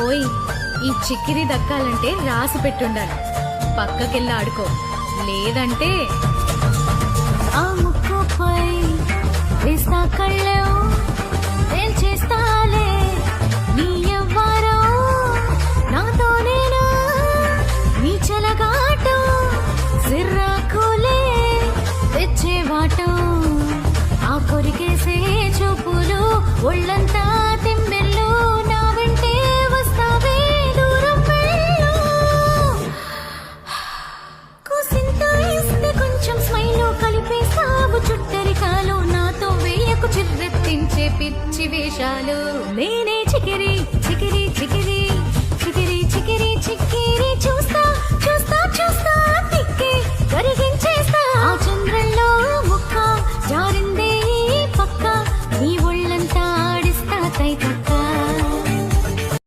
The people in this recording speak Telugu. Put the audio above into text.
ఓయ్, ఈ చిక్కిరి దక్కాలంటే రాసి పెట్టుండాలి. పక్కకెళ్ళి ఆడుకో, లేదంటే ఆ ముక్కుపై వేస్తా కళ్ళెం చేస్తాలే నీ ఎవ్వరో నాతోనేనా నీ చెలగాటం సిర్రాకులే తెచ్చేవాటం ఆ కొరికేసే చూపులు ఒళ్ళంతా